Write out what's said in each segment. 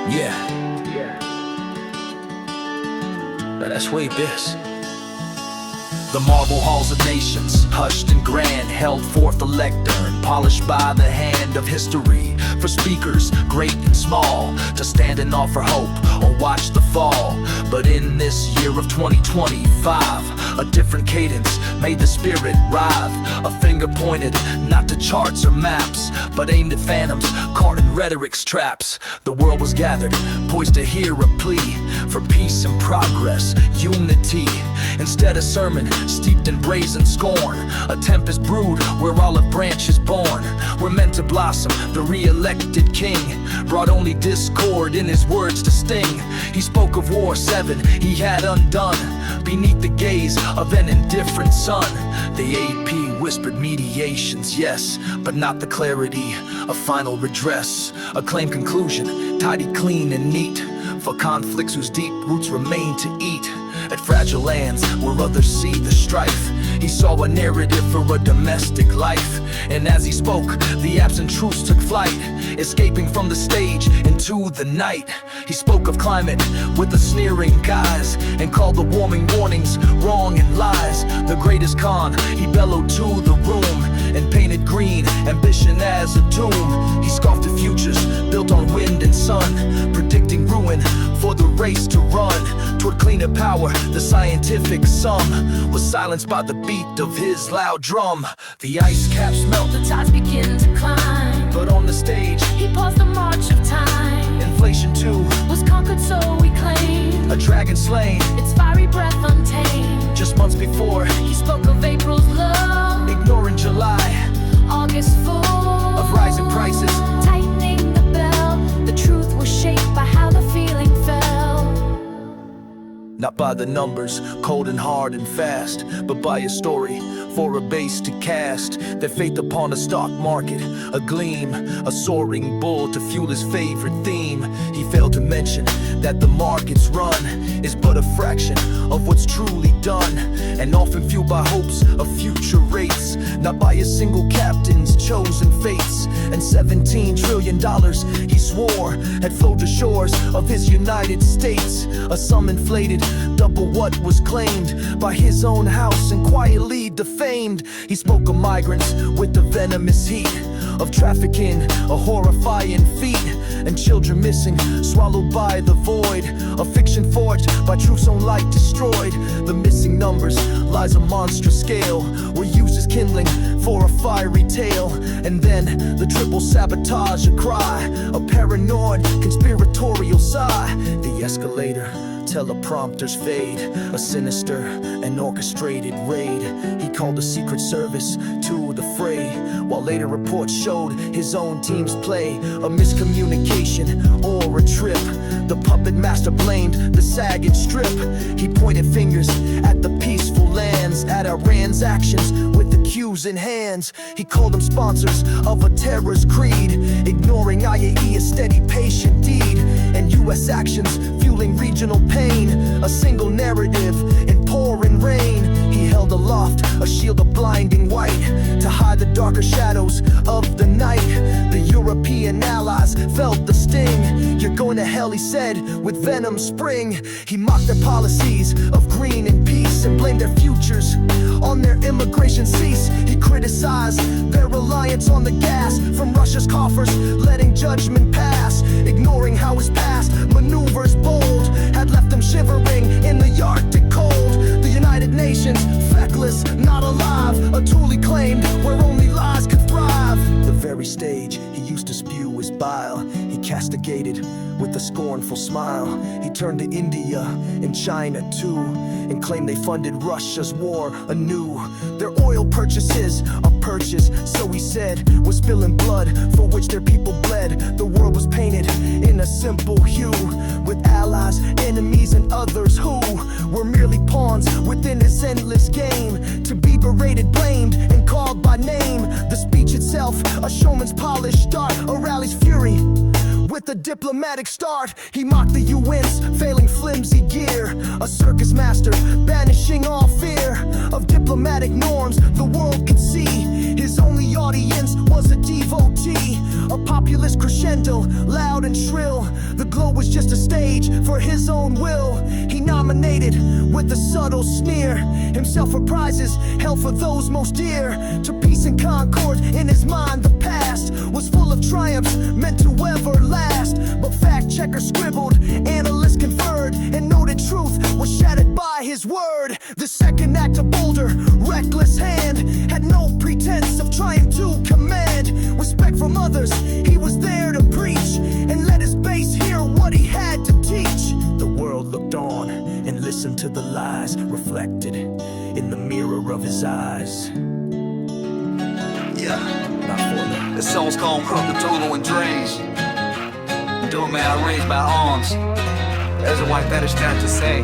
Yeah. That's way best. The marble halls of nations, hushed and grand, held forth a lectern, polished by the hand of history, for speakers, great and small, to stand and offer hope or watch the fall. But in this year of 2025, a different cadence made the spirit writhe. A finger pointed not to charts or maps, but aimed at phantoms caught in rhetoric's traps. The world was gathered, poised to hear a plea for peace and progress, unity. Instead a sermon steeped in brazen scorn, a tempest brewed where olive branch is born. We're meant to blossom, the re-elected king brought only discord in his words to sting. He spoke of war 7 he had undone beneath the gaze of an indifferent son. The AP whispered mediations, yes, but not the clarity of final redress. A claimed conclusion, tidy, clean and neat, for conflicts whose deep roots remain to eat at fragile lands where others see the strife. He saw a narrative for a domestic life, and as he spoke, the absent truths took flight, escaping from the stage into the night. He spoke of climate with a sneering guise, and called the warming warnings wrong and lies. The greatest con, he bellowed to the room, and painted green ambition as a tomb. He scoffed at futures built on wind and sun, predicting ruin for the race to run toward cleaner power. The scientific sum was silenced by the beat of his loud drum. The ice caps melt, The tides begin to climb, but on the stage he paused the march of time. inflation too, Was conquered, so we claim a dragon slain. its fiery breath untamed. Just months before, He spoke of April's love, ignoring July August full of rising prices. tightening the bell. The truth was shaped by how the feeling fell. Not by the numbers, cold and hard and fast, but by a story for a base to cast. Their faith upon a stock market, a gleam, a soaring bull to fuel his favorite theme. He failed to mention that the market's run is but a fraction of what's truly done, and often fueled by hopes of future rates, not by a single captain's chosen fates. And $17 trillion he swore had flowed to shores of his United States, a sum inflated double what was claimed by his own house and quietly defamed. He spoke of migrants with the venomous heat of trafficking, a horrifying feat, and children missing, swallowed by the void, a fiction forged by truth's own light destroyed. The missing numbers lies a monstrous scale, were used as kindling for a fiery tale. And then the triple sabotage, a cry, a paranoid conspiratorial sigh. The escalator, teleprompters fade, a sinister and orchestrated raid. He called the Secret Service to the fray, while later reports showed his own team's play. A miscommunication or a trip, the puppet master blamed the sagging strip. He pointed fingers at the peaceful lands, at Iran's actions with accusing hands. He called them sponsors of a terror's creed, ignoring IAE, a steady patient deed, and US actions fueling regional pain. A single narrative in pouring rain. He held aloft a shield of blinding white to hide the darker shadows of the night. The European allies felt the sting. You're going to hell, he said, with venom spring. He mocked their policies of green and peace, and blamed their futures on their immigration cease. He criticized their reliance on the gas from Russia's coffers, letting judgment pass, ignoring how his past maneuvers bold had left them shivering in the Arctic cold. The United Nations, feckless, not alive, a tool he claimed where only lies could thrive. The very stage he used to spew his bile, he castigated with a scornful smile. He turned to India and China too, and claimed they funded Russia's war anew. Their oil purchases are purchased, so he said, was spilling blood for which their people bled. The world was painted in a simple hue, with allies, enemies, and others who were merely pawns within his endless game, to be berated, blamed, and called by name. The speech itself, a showman's polished start, a rally's fury with a diplomatic start. He mocked the UN's failing flimsy gear, a circus master banishing all fear of diplomatic norms the world could see. His only audience was a devotee, a populist crescendo, loud and shrill. The globe was just a stage for his own will. He nominated with a subtle sneer himself for prizes held for those most dear to peace and concord. In his mind the past was full of triumphs meant to ever last, but fact checkers scribbled, analysts conferred, and noted truth was shattered by his word. The second act, a bolder, reckless hand, had no pretense of trying to command respect from others. He was there to preach and let his base hear what he had to teach. The world looked on and listened to the lies reflected in the mirror of his eyes. Yeah, this song's called From the Tulu and Dreams. Do man, I raise my arms as a white fetish tend to say.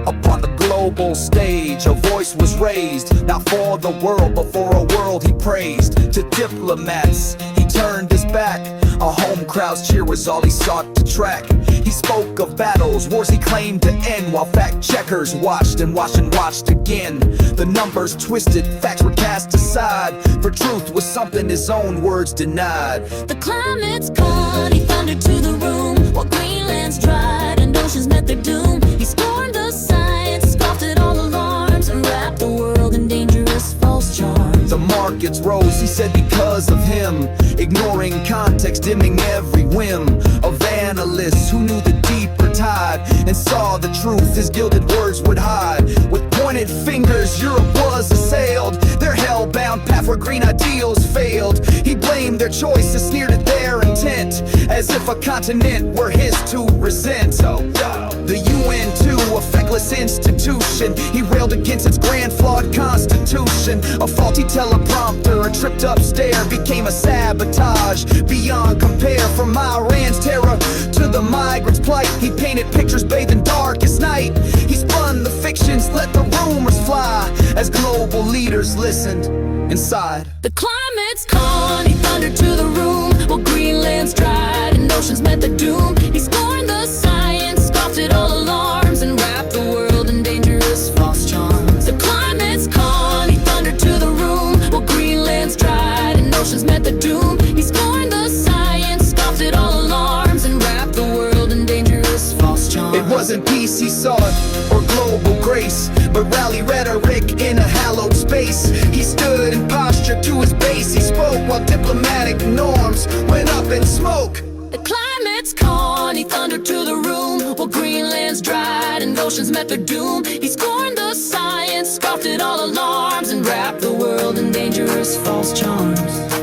Upon the global stage, a voice was raised, not for the world, but for a world he praised. To diplomats, he turned his back. A home crowd's cheer was all he sought to track. He spoke of battles, wars he claimed to end, while fact checkers watched and watched and watched again. The numbers twisted, facts were cast aside, for truth was something his own words denied. The climate's gone, he thundered to the room, while Greenland's dried and oceans met their doom. He scorned the science, scoffed at all alarms, and wrapped the world in dangerous false charms. The markets rose, he said, because of him, ignoring context, dimming every whim of analysts who knew the deeper tide and saw the truth his gilded words would hide. With pointed fingers, Europe was assailed, their hell-bound path where green ideals failed. He blamed their choices, sneered at their intent, as if a continent were his to resent. So, the UN too, a feckless institution, he railed against its grand flawed constitution. A faulty teleprompter, a tripped up stair became a sabotage beyond compare. From Iran's terror to the migrants' plight, he painted pictures bathed in darkest night. He spun the fictions, let the rumors fly, as global leaders listened inside. The climate's gone, he thundered to the room, while Greenland's dried and oceans met the doom. He scorned the science, scoffed at all alarms, and wrapped the world in dangerous false charms. The climate's gone, he thundered to the room, while Greenland's dried and oceans met the doom. He scorned the science, scoffed at all alarms, and wrapped the world in dangerous false charms. It wasn't peace he sought, or global grace, but rally rhetoric in a hallowed space. He stood in posture to his base, he spoke while diplomatic norms went up in smoke. The climate's gone, he thundered to the room, while Greenland's dried and oceans met their doom. He scorned the science, scoffed at all alarms, and wrapped the world in dangerous false charms.